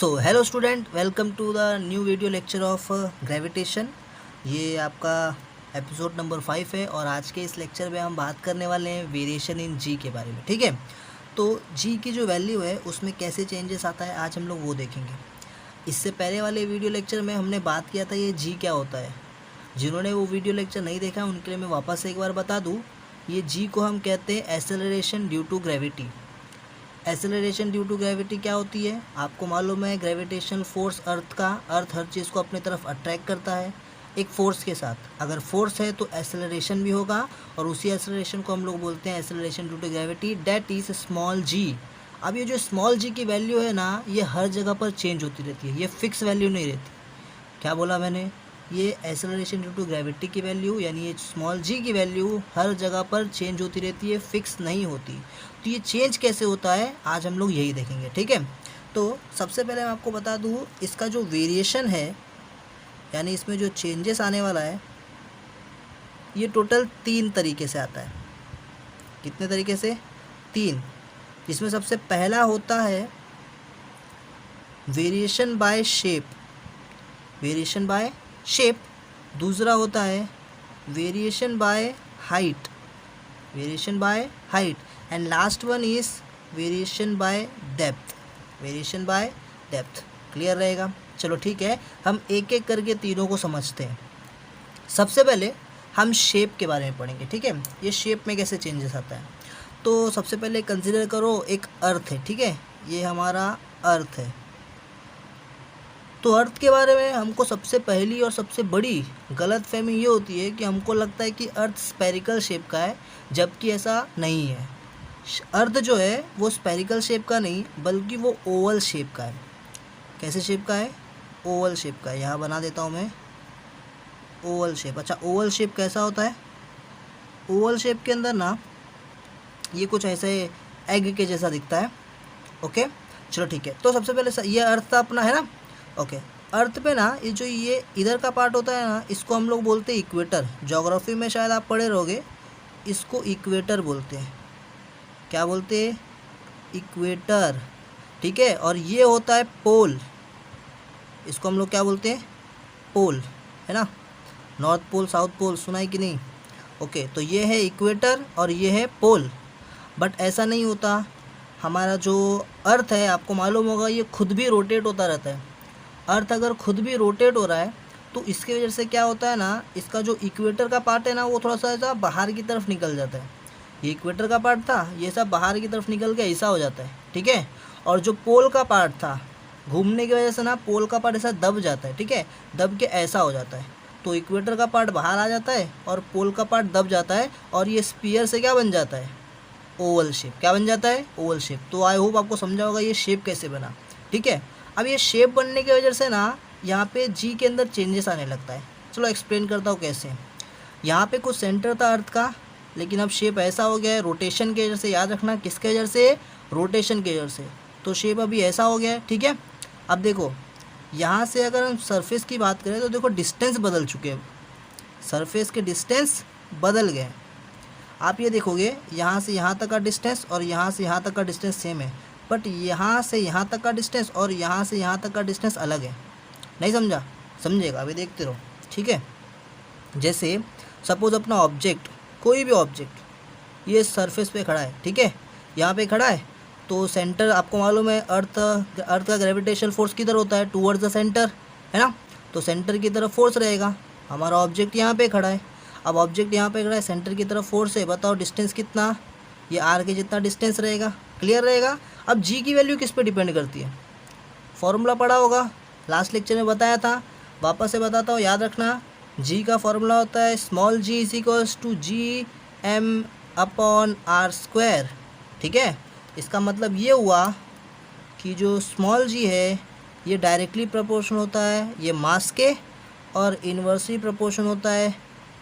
So hello student, welcome to the new video lecture of gravitation. ये आपका episode number 5 है और आज के इस लेक्चर में हम बात करने वाले हैं वेरिएशन इन जी के बारे में। ठीक है, तो जी की जो वैल्यू है उसमें कैसे चेंजेस आता है आज हम लोग वो देखेंगे। इससे पहले वाले वीडियो लेक्चर में हमने बात किया था ये जी क्या होता है। जिन्होंने वो वीडियो लेक्चर नहीं देखा उनके लिए मैं वापस एक बार बता दूँ, ये जी को हम कहते हैं acceleration due to gravity. Acceleration due to gravity क्या होती है आपको मालूम है। ग्रेविटेशनल फोर्स अर्थ हर चीज़ को अपनी तरफ अट्रैक्ट करता है एक फोर्स के साथ। अगर फोर्स है तो एसेलरेशन भी होगा और उसी एसेलरेशन को हम लोग बोलते हैं acceleration due to gravity, that is small G. अब ये जो स्मॉल जी की वैल्यू है ना, ये हर जगह पर चेंज होती रहती है, ये फिक्स वैल्यू नहीं रहती। क्या बोला मैंने, ये एसेलरेशन ड्यू टू ग्रेविटी की वैल्यू यानी ये स्मॉल जी की वैल्यू हर जगह पर चेंज होती रहती है, फिक्स नहीं होती। तो ये चेंज कैसे होता है आज हम लोग यही देखेंगे। ठीक है, तो सबसे पहले मैं आपको बता दूँ इसका जो वेरिएशन है यानी इसमें जो चेंजेस आने वाला है ये टोटल 3 तरीके से आता है। कितने तरीके से? 3। जिसमें सबसे पहला होता है variation by shape, variation by shape. दूसरा होता है variation by height, variation by height. And last one is variation by depth, variation by depth. Clear रहेगा? चलो ठीक है, हम एक एक करके तीनों को समझते हैं। सबसे पहले हम शेप के बारे में पढ़ेंगे। ठीक है, ये शेप में कैसे चेंजेस आता है। तो सबसे पहले कंसिडर करो एक अर्थ है। ठीक है, ये हमारा अर्थ है। तो अर्थ के बारे में हमको सबसे पहली और सबसे बड़ी गलतफहमी ये होती है कि हमको लगता है कि अर्थ स्फेरिकल शेप का है, जबकि ऐसा नहीं है। अर्थ जो है वो स्फेरिकल शेप का नहीं बल्कि वो ओवल शेप का है। कैसे शेप का है? ओवल शेप का है। यहाँ बना देता हूँ मैं ओवल शेप। अच्छा, ओवल शेप कैसा होता है? ओवल शेप के अंदर ना ये कुछ ऐसे एग के जैसा दिखता है। ओके, चलो ठीक है। तो सबसे पहले ये अर्थ अपना है ना। ओके, अर्थ पे ना ये जो ये इधर का पार्ट होता है ना, इसको हम लोग बोलते हैं इक्वेटर। ज्योग्राफी में शायद आप पढ़े रहोगे, इसको इक्वेटर बोलते हैं। क्या बोलते हैं? इक्वेटर। ठीक है, और ये होता है पोल, इसको हम लोग क्या बोलते हैं? पोल, है ना। नॉर्थ पोल, साउथ पोल सुना है कि नहीं? ओके, तो ये है इक्वेटर और ये है पोल। बट ऐसा नहीं होता। हमारा जो अर्थ है आपको मालूम होगा ये खुद भी रोटेट होता रहता है। अर्थ अगर खुद भी रोटेट हो रहा है तो इसकी वजह से क्या होता है ना, इसका जो इक्वेटर का पार्ट है ना वो थोड़ा सा ऐसा बाहर की तरफ निकल जाता है। ये इक्वेटर का पार्ट था, ये सब बाहर की तरफ निकल के ऐसा हो जाता है। ठीक है, और जो पोल का पार्ट था घूमने की वजह से ना पोल का पार्ट ऐसा दब जाता है। ठीक है, दब के ऐसा हो जाता है। तो इक्वेटर का पार्ट बाहर आ जाता है और पोल का पार्ट दब जाता है और ये स्फीयर से क्या बन जाता है? Oval shape. क्या बन जाता है? Oval shape. तो आई होप आपको समझा होगा ये शेप कैसे बना। ठीक है, अब ये शेप बनने की वजह से ना यहाँ पे जी के अंदर चेंजेस आने लगता है। चलो एक्सप्लेन करता हूँ कैसे। यहाँ पे कुछ सेंटर था अर्थ का, लेकिन अब शेप ऐसा हो गया है रोटेशन के वजह से। याद रखना किसके वजह से? रोटेशन के वजह से। तो शेप अभी ऐसा हो गया है। ठीक है, अब देखो यहाँ से अगर हम सरफेस की बात करें तो देखो डिस्टेंस बदल चुके हैं, सरफेस के डिस्टेंस बदल गए। आप ये देखोगे यहाँ से यहाँ तक का डिस्टेंस और यहाँ से यहाँ तक का डिस्टेंस सेम है, बट यहाँ से यहाँ तक का डिस्टेंस और यहाँ से यहाँ तक का डिस्टेंस अलग है। नहीं समझा? समझेगा, अभी देखते रहो। ठीक है, जैसे सपोज अपना ऑब्जेक्ट, कोई भी ऑब्जेक्ट ये सरफेस पे खड़ा है। ठीक है, यहाँ पे खड़ा है तो सेंटर आपको मालूम है अर्थ का ग्रेविटेशनल फोर्स किधर होता है? टूवर्ड्स द सेंटर, है ना। तो सेंटर की तरफ फोर्स रहेगा। हमारा ऑब्जेक्ट यहाँ पे खड़ा है। अब ऑब्जेक्ट यहाँ पे खड़ा है, सेंटर की तरफ फोर्स है। बताओ डिस्टेंस कितना? ये आर के जितना डिस्टेंस रहेगा। क्लियर रहेगा? अब जी की वैल्यू किस पे डिपेंड करती है? फॉर्मूला पढ़ा होगा, लास्ट लेक्चर में बताया था, वापस से बताता हूँ, याद रखना। जी का फॉर्मूला होता है small g is equals to G M upon r square. ठीक है, इसका मतलब ये हुआ कि जो स्मॉल जी है ये डायरेक्टली प्रोपोर्शन होता है ये मास के और इन्वर्सली प्रोपोर्शन होता है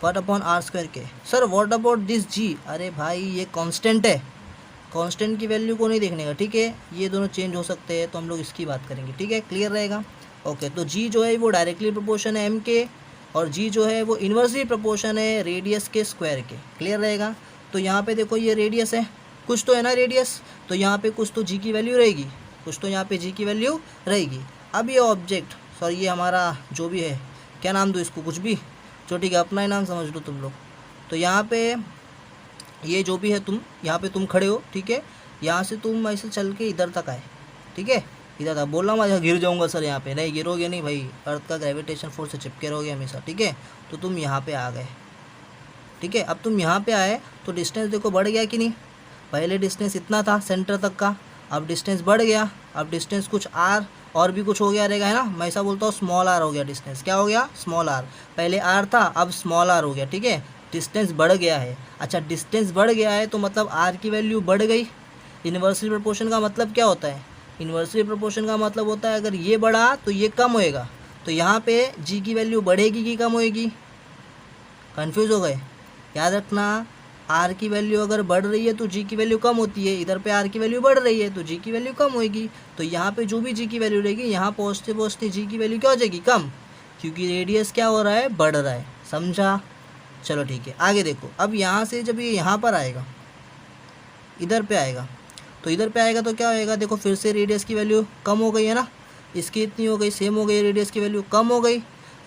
व्हाट अपॉन आर स्क्वायर के। सर व्हाट अबाउट दिस जी? अरे भाई ये कांस्टेंट है, कांस्टेंट की वैल्यू को नहीं देखने का। ठीक है, ये दोनों चेंज हो सकते हैं तो हम लोग इसकी बात करेंगे। ठीक है, क्लियर रहेगा? ओके, तो जी जो है वो डायरेक्टली प्रोपोर्शन है एम के और जी जो है वो इन्वर्सली प्रोपोर्शन है रेडियस के स्क्वायर के। क्लियर रहेगा? तो यहाँ पे देखो ये रेडियस है, कुछ तो है ना रेडियस, तो यहाँ पे कुछ तो जी की वैल्यू रहेगी, कुछ तो यहाँ पे जी की वैल्यू रहेगी। अब ये ऑब्जेक्ट सॉरी ये हमारा जो भी है, क्या नाम दो इसको, कुछ भी जो, ठीक है अपना ही नाम समझ लो तुम लोग। तो यहाँ पे ये जो भी है तुम, यहाँ पे तुम खड़े हो, ठीक है, यहाँ से तुम ऐसे चल के इधर तक आए, ठीक है, इधर तक। बोलना मैं गिर जाऊँगा सर यहाँ पे, नहीं गिरोगे नहीं भाई, अर्थ का ग्रेविटेशन फोर्स से चिपके रहोगे हमेशा, ठीक है। तो तुम यहाँ पे आ गए, ठीक है। अब तुम यहाँ पे आए तो डिस्टेंस देखो बढ़ गया कि नहीं, पहले डिस्टेंस इतना था सेंटर तक का, अब डिस्टेंस बढ़ गया, अब डिस्टेंस कुछ आर और भी कुछ हो गया रहेगा, है ना। मैं ऐसा बोलता हूँ स्मॉल आर हो गया डिस्टेंस, क्या हो गया, स्मॉल आर। पहले आर था अब स्मॉल आर हो गया, ठीक है, डिस्टेंस बढ़ गया है। अच्छा डिस्टेंस बढ़ गया है तो मतलब आर की वैल्यू बढ़ गई। इन्वर्सली प्रोपोर्शन का मतलब क्या होता है, इन्वर्सली प्रोपोर्शन का मतलब होता है अगर ये बढ़ा तो ये कम होएगा, तो यहाँ पे जी की वैल्यू बढ़ेगी कि कम होएगी, कंफ्यूज हो गए। याद रखना आर की वैल्यू अगर बढ़ रही है तो जी की वैल्यू कम होती है, इधर पे आर की वैल्यू बढ़ रही है तो जी की वैल्यू कम होएगी। तो यहाँ पे जो भी जी की वैल्यू रहेगी यहाँ पहुँचते पहुँचते जी की वैल्यू क्या हो जाएगी, कम, क्योंकि रेडियस क्या हो रहा है, बढ़ रहा है, समझा। चलो ठीक है आगे देखो। अब यहाँ से जब ये यहाँ पर आएगा, इधर पे आएगा, तो इधर पे आएगा तो क्या होएगा, देखो फिर से रेडियस की वैल्यू कम हो गई है ना, इसकी इतनी हो गई, सेम हो गई, रेडियस की वैल्यू कम हो गई,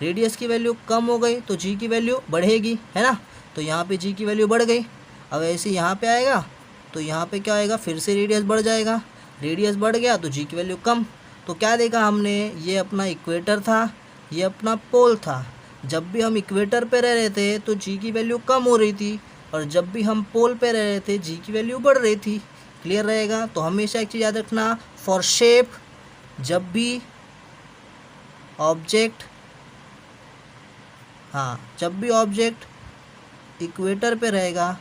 रेडियस की वैल्यू कम हो गई तो जी की वैल्यू बढ़ेगी, है ना। तो यहाँ पे जी की वैल्यू बढ़ गई। अब ऐसे यहाँ पे आएगा तो यहाँ पे क्या आएगा, फिर से रेडियस बढ़ जाएगा, रेडियस बढ़ गया तो जी की वैल्यू कम। तो क्या देखा हमने, ये अपना इक्वेटर था, ये अपना पोल था। जब भी हम इक्वेटर पे रह रहे थे तो जी की वैल्यू कम हो रही थी, और जब भी हम पोल पे रह रहे थे जी की वैल्यू बढ़ रही थी। क्लियर रहेगा। तो हमेशा एक चीज़ याद रखना, फॉर शेप, जब भी ऑब्जेक्ट, हाँ जब भी ऑब्जेक्ट इक्वेटर पे रहेगा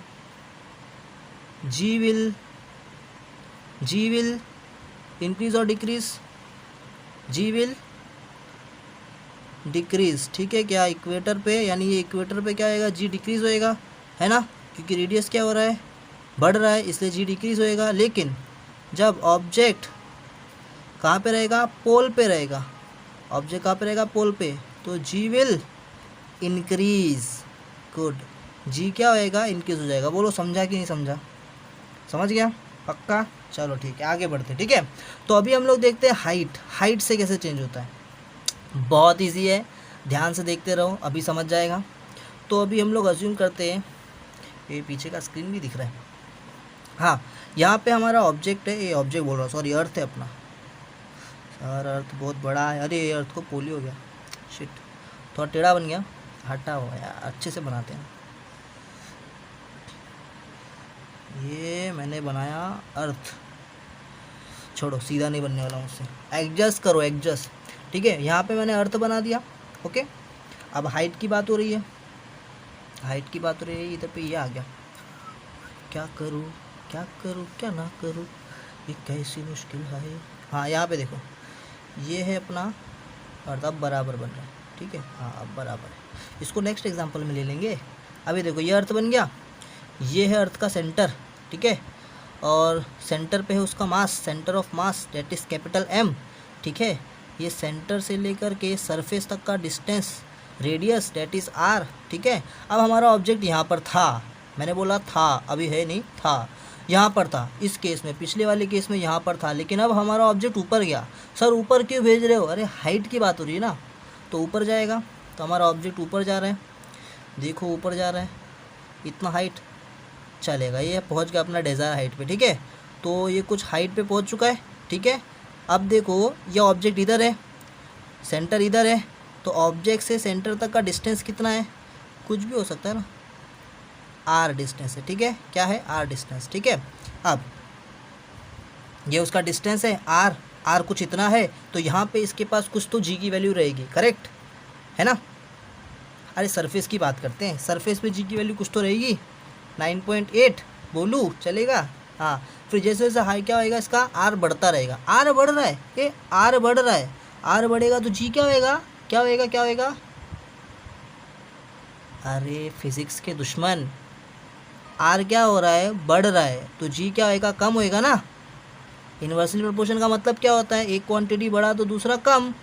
जी विल इंक्रीज और डिक्रीज, जी विल डिक्रीज, ठीक है क्या, इक्वेटर पे, यानी ये इक्वेटर पे क्या आएगा, जी डिक्रीज होएगा, है ना, क्योंकि रेडियस क्या हो रहा है, बढ़ रहा है, इसलिए जी डिक्रीज होएगा। लेकिन जब ऑब्जेक्ट कहाँ पे रहेगा, पोल पे रहेगा, ऑब्जेक्ट कहाँ पे रहेगा, पोल पे, तो जी विल इंक्रीज। गुड, जी क्या होएगा, इंक्रीज हो जाएगा। बोलो समझा कि नहीं समझा, समझ गया पक्का। चलो ठीक है आगे बढ़ते, ठीक है। तो अभी हम लोग देखते हैं हाइट से कैसे चेंज होता है। बहुत इजी है, ध्यान से देखते रहो, अभी समझ जाएगा। तो अभी हम लोग अज्यूम करते हैं, ये पीछे का स्क्रीन भी दिख रहा है, हाँ यहाँ पे हमारा ऑब्जेक्ट है, ये ऑब्जेक्ट बोल रहा हूँ सॉरी, अर्थ है अपना। सर अर्थ बहुत बड़ा है, अरे अर्थ को पोलियो हो गया, शिट, थोड़ा टेढ़ा बन गया, हटा हुआ यार, अच्छे से बनाते हैं। ये मैंने बनाया अर्थ, छोड़ो सीधा नहीं बनने वाला मुझसे, एडजस्ट करो एडजस्ट, ठीक है। यहाँ पे मैंने अर्थ बना दिया, ओके। अब हाइट की बात हो रही है, हाइट की बात हो रही है, इधर पे ये आ गया, क्या करूँ क्या ना करूँ, ये कैसी मुश्किल है। हाँ यहाँ पे देखो, ये है अपना अर्थ, अब बराबर बन रहा है, ठीक है, हाँ अब बराबर है। इसको नेक्स्ट एग्जांपल में ले लेंगे। अभी देखो ये अर्थ बन गया, ये है अर्थ का सेंटर, ठीक है, और सेंटर पे है उसका mass, centre of mass that is capital M, ठीक है। ये सेंटर से लेकर के सरफेस तक का distance, radius that is r, ठीक है। अब हमारा ऑब्जेक्ट यहाँ पर था, मैंने बोला था, अभी है नहीं, था यहाँ पर था इस केस में, पिछले वाले केस में यहाँ पर था, लेकिन अब हमारा ऑब्जेक्ट ऊपर गया। सर ऊपर क्यों भेज रहे हो, अरे हाइट की बात हो रही है ना, तो ऊपर जाएगा, तो हमारा ऑब्जेक्ट ऊपर जा रहा है, देखो ऊपर जा रहा है, इतना हाइट चलेगा, ये पहुंच गया अपना डिज़ायर हाइट पे, ठीक है। तो ये कुछ हाइट पे पहुंच चुका है, ठीक है। अब देखो ये ऑब्जेक्ट इधर है, सेंटर इधर है, तो ऑब्जेक्ट से सेंटर तक का डिस्टेंस कितना है, कुछ भी हो सकता है ना, आर डिस्टेंस है, ठीक है, क्या है, आर डिस्टेंस, ठीक है। अब ये उसका डिस्टेंस है आर कुछ इतना है, तो यहाँ पे इसके पास कुछ तो जी की वैल्यू रहेगी, करेक्ट है ना। अरे सरफेस की बात करते हैं, सरफेस पे जी की वैल्यू कुछ तो रहेगी, 9.8 बोलूँ चलेगा, हाँ। फिर जैसे जैसे हाई क्या होएगा, इसका आर बढ़ता रहेगा, आर बढ़ रहा है, ये आर बढ़ रहा है, आर बढ़ेगा तो जी क्या होएगा, क्या होएगा, क्या होएगा, अरे फिजिक्स के दुश्मन, आर क्या हो रहा है, बढ़ रहा है, तो जी क्या होएगा, कम होएगा ना। इन्वर्सली प्रोपोर्शन का मतलब क्या होता है, एक क्वांटिटी बढ़ा तो दूसरा कम,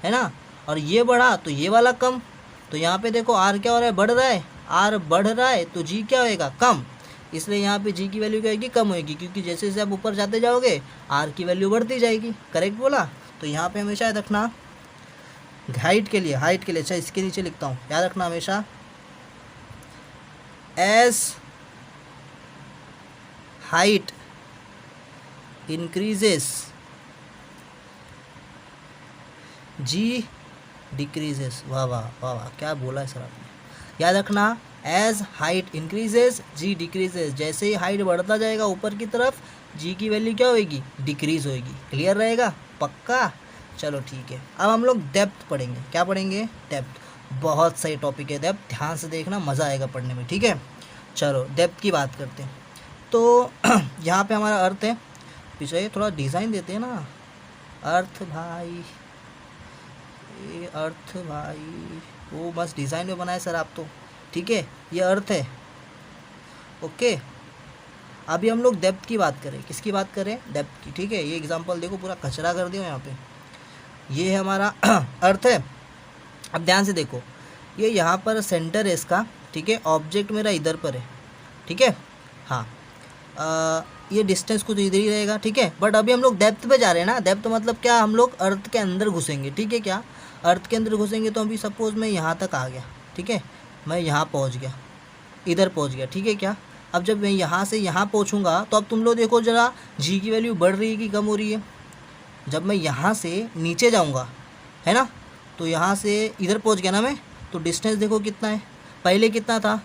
है ना, और ये बढ़ा तो ये वाला कम। तो यहाँ पे देखो आर क्या हो रहा है, बढ़ रहा है, आर बढ़ रहा है तो जी क्या होएगा, कम। इसलिए यहाँ पे जी की वैल्यू क्या होगी, कम होगी, क्योंकि जैसे जैसे आप ऊपर जाते जाओगे आर की वैल्यू बढ़ती जाएगी। करेक्ट बोला। तो यहाँ पे हमेशा याद रखना हाइट के लिए, अच्छा इसके नीचे लिखता हूँ, याद रखना हमेशा एज हाइट इंक्रीजेस जी डिक्रीजेस। वाह वाह वाह वाह, क्या बोला है सर आपने। याद रखना एज हाइट इंक्रीजेस जी डिक्रीजेस, जैसे ही हाइट बढ़ता जाएगा ऊपर की तरफ जी की वैल्यू क्या होगी, डिक्रीज होगी। क्लियर रहेगा, पक्का। चलो ठीक है, अब हम लोग डेप्थ पढ़ेंगे। क्या पढ़ेंगे, डेप्थ। बहुत सही टॉपिक है डेप्थ, ध्यान से देखना, मज़ा आएगा पढ़ने में। ठीक है, चलो डेप्थ की बात करते हैं। तो यहाँ पे हमारा अर्थ है, पीछे थोड़ा डिज़ाइन देते हैं ना, अर्थ भाई, ये अर्थ भाई, वो बस डिज़ाइन में बनाए सर आप तो। ठीक है, ये अर्थ है। ओके, अभी हम लोग डेप्थ की बात करें। किसकी बात करें, डेप्थ की। ठीक है, ये एग्जांपल देखो, पूरा कचरा कर दिया यहाँ पे। ये है हमारा अर्थ है। अब ध्यान से देखो, ये यहाँ पर सेंटर है इसका। ठीक है, ऑब्जेक्ट मेरा इधर पर है। ठीक है, हाँ, ये डिस्टेंस कुछ इधर ही रहेगा। ठीक है, बट अभी हम लोग डेप्थ पे जा रहे हैं ना। डेप्थ मतलब क्या, हम लोग अर्थ के अंदर घुसेंगे। ठीक है, क्या अर्थ के अंदर घुसेंगे, तो अभी सपोज मैं यहाँ तक आ गया। ठीक है, मैं यहाँ पहुँच गया, इधर पहुँच गया। ठीक है, क्या अब जब मैं यहाँ से यहाँ पहुँचूँगा तो अब तुम लोग देखो ज़रा, जी की वैल्यू बढ़ रही है कि कम हो रही है। जब मैं यहाँ से नीचे जाऊँगा, है ना, तो यहाँ से इधर पहुँच गया ना मैं, तो डिस्टेंस देखो कितना है। पहले कितना था,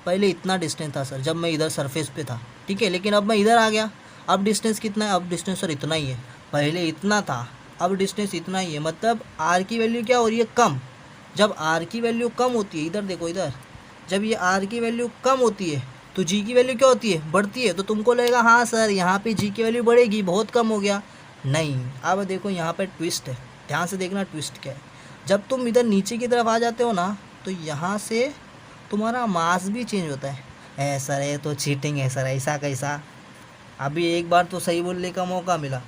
पहले इतना डिस्टेंस था सर, जब मैं इधर सरफेस पे था। ठीक है, लेकिन अब मैं इधर आ गया, अब डिस्टेंस कितना है, अब डिस्टेंस सर इतना ही है। पहले इतना था, अब डिस्टेंस इतना ही है। मतलब आर की वैल्यू क्या हो रही है, कम। जब आर की वैल्यू कम होती है, इधर देखो इधर, जब ये आर की वैल्यू कम होती है तो जी की वैल्यू क्या होती है, बढ़ती है। तो तुमको लगेगा हाँ सर यहाँ पे जी की वैल्यू बढ़ेगी, बहुत कम हो गया। नहीं, अब देखो यहाँ पर ट्विस्ट है, ध्यान से देखना ट्विस्ट क्या है। जब तुम इधर नीचे की तरफ आ जाते हो ना, तो यहाँ से तुम्हारा मास भी चेंज होता है। ऐसा है तो चीटिंग है सर, ऐसा कैसा, अभी एक बार तो सही बोलने का मौका मिला।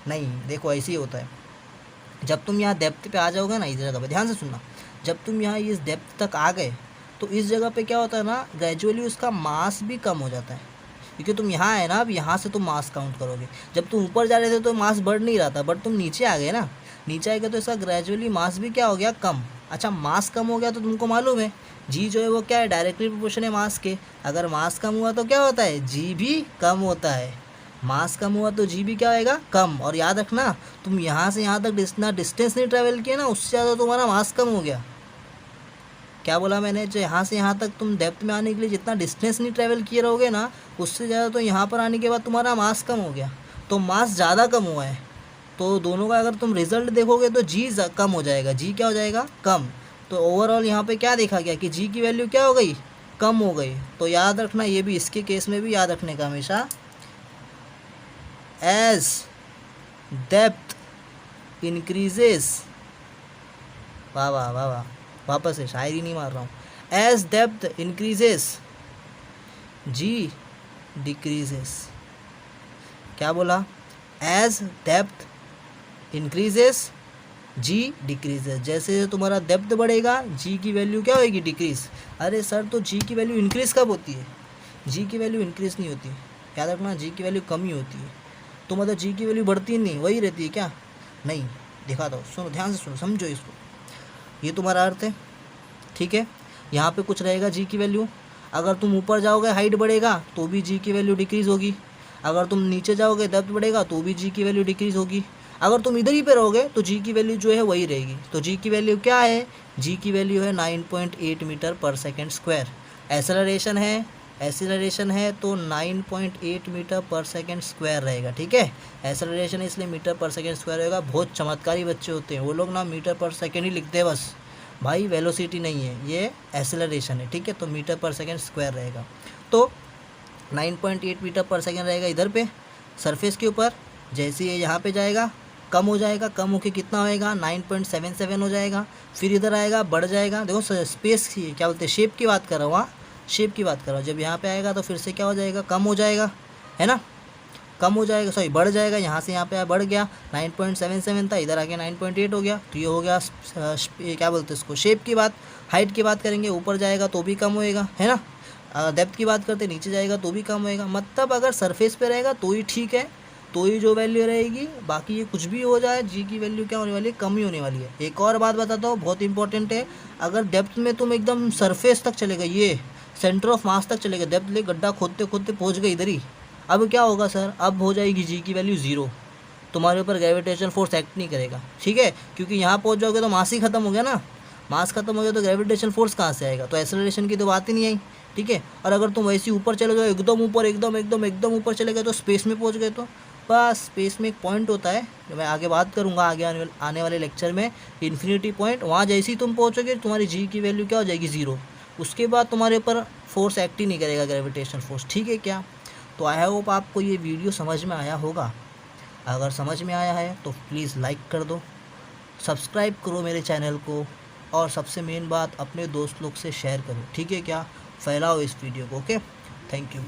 नहीं, देखो ऐसे ही होता है। जब तुम यहाँ डेप्थ पे आ जाओगे ना, इस जगह पे ध्यान से सुनना, जब तुम यहाँ इस डेप्थ तक आ गए तो इस जगह पे क्या होता है ना, ग्रेजुअली उसका मास भी कम हो जाता है। क्योंकि तुम यहाँ है ना, अब यहाँ से तुम मास काउंट करोगे। जब तुम ऊपर जा रहे थे तो मास बढ़ नहीं रहा था, बट तुम नीचे आ गए ना, नीचे आ गए तो इसका ग्रेजुअली मास भी क्या हो गया, कम। अच्छा, मास कम हो गया तो तुमको मालूम है जी जो है वो क्या है, डायरेक्टली प्रोपोर्शन है मास के। अगर मास कम हुआ तो क्या होता है, जी भी कम होता है। मास कम हुआ तो जी भी क्या होएगा, कम। और याद रखना, तुम यहाँ से यहाँ तक जितना डिस्टेंस नहीं ट्रैवल किया ना, उससे ज़्यादा तुम्हारा मास कम हो गया। क्या बोला मैंने, जो यहाँ से यहाँ तक तुम डेप्थ में आने के लिए जितना डिस्टेंस नहीं ट्रैवल किए रहोगे ना, उससे ज़्यादा तो यहाँ पर आने के बाद तुम्हारा मास कम हो गया। तो मास ज़्यादा कम हुआ है, तो दोनों का अगर तुम रिजल्ट देखोगे तो जी कम हो जाएगा, जी क्या हो जाएगा, कम। तो ओवरऑल यहाँ पे क्या देखा गया कि जी की वैल्यू क्या हो गई, कम हो गई। तो याद रखना, ये भी इसके केस में भी याद रखने का हमेशा, एज डेप्थ इंक्रीजेस, वाह वाह वाह वाह, वापस से शायरी नहीं मार रहा हूँ, एज डेप्थ इंक्रीजेस जी डिक्रीजेस। क्या बोला, एज डेप्थ इंक्रीजेस जी डिक्रीजेस, जैसे तुम्हारा डेप्थ बढ़ेगा जी की वैल्यू क्या होगी, डिक्रीज। अरे सर तो जी की वैल्यू इंक्रीज कब होती है, जी की वैल्यू इंक्रीज नहीं होती, याद रखना जी की वैल्यू कम ही होती है। तो मतलब जी की वैल्यू बढ़ती नहीं, वही रहती है क्या, नहीं। दिखाता हूँ, सुनो ध्यान से सुनो, समझो इसको। ये तुम्हारा अर्थ है। ठीक है, यहाँ पे कुछ रहेगा जी की वैल्यू। अगर तुम ऊपर जाओगे हाइट बढ़ेगा तो भी जी की वैल्यू डिक्रीज़ होगी। अगर तुम नीचे जाओगे डेप्थ बढ़ेगा तो भी जी की वैल्यू डिक्रीज़ होगी। अगर तुम इधर ही पे रहोगे तो जी की वैल्यू जो है वही रहेगी। तो जी की वैल्यू क्या है, जी की वैल्यू है 9.8 मीटर पर सेकेंड स्क्वायर। एसेलरेशन है तो 9.8 मीटर पर सेकेंड स्क्वायर रहेगा। ठीक है, एसेलरेशन है इसलिए मीटर पर सेकेंड स्क्वायर रहेगा। बहुत चमत्कारी बच्चे होते हैं वो लोग ना, मीटर पर सेकेंड ही लिखते हैं बस, भाई वेलोसिटी नहीं है, ये एसेलरेशन है। ठीक है, तो मीटर पर सेकेंड स्क्वायर रहेगा। तो 9.8 मीटर पर सेकेंड रहेगा इधर पे सरफेस के ऊपर। जैसे ये यहाँ पे जाएगा कम हो जाएगा, कम होके कितना होएगा, 9.77 हो जाएगा। फिर इधर आएगा बढ़ जाएगा। देखो स्पेस की क्या बोलते हैं, शेप की बात कर रहा हूँ, हाँ शेप की बात कर रहा हूँ। जब यहाँ पे आएगा तो फिर से क्या हो जाएगा, कम हो जाएगा, है ना, कम हो जाएगा, सॉरी बढ़ जाएगा। यहाँ से यहाँ पे बढ़ गया, 9.77 था, इधर आके 9.8 हो गया। तो ये हो गया क्या बोलते हैं इसको, शेप की बात। हाइट की बात करेंगे, ऊपर जाएगा तो भी कम होएगा, है ना। अगर डेप्थ की बात करते नीचे जाएगा तो भी कम होएगा, मतलब अगर सरफेस पे रहेगा तो ही ठीक है, तो ही जो वैल्यू रहेगी, बाकी ये कुछ भी हो जाए जी की वैल्यू क्या होने वाली है, कम ही होने वाली है। एक और बात बताता हूँ, बहुत इंपॉर्टेंट है, अगर डेप्थ में तुम एकदम सरफेस तक चले गए, ये सेंटर ऑफ मास तक चले गए, डेप्थ ले गड्ढा खोदते खोदते पहुँच गए इधर ही, अब क्या होगा सर, अब हो जाएगी जी की वैल्यू 0, तुम्हारे ऊपर ग्रेविटेशन फोर्स एक्ट नहीं करेगा, ठीक है, क्योंकि यहाँ पहुँच जाओगे तो मास ही खत्म हो गया ना, मास खत्म हो गया तो ग्रेविटेशन फोर्स कहाँ से आएगा, तो एक्सेलरेशन की तो बात ही नहीं आई, ठीक है। और अगर तुम वैसे ऊपर चले गए, एकदम ऊपर, एकदम ऊपर चले गए, तो स्पेस में पहुँच गए, तो बस स्पेस में एक पॉइंट होता है, जो मैं आगे बात करूँगा आगे आने वाले लेक्चर में, इन्फिनिटी पॉइंट, वहाँ जैसे ही तुम पहुँचोगे तुम्हारी जी की वैल्यू क्या हो जाएगी 0, उसके बाद तुम्हारे ऊपर फोर्स एक्ट ही नहीं करेगा, ग्रेविटेशन फोर्स, ठीक है क्या। तो आई होप आपको ये वीडियो समझ में आया होगा, अगर समझ में आया है तो प्लीज़ लाइक कर दो, सब्सक्राइब करो मेरे चैनल को, और सबसे मेन बात अपने दोस्त लोग से शेयर करो, ठीक है क्या, फैलाओ इस वीडियो को, ओके, थैंक यू।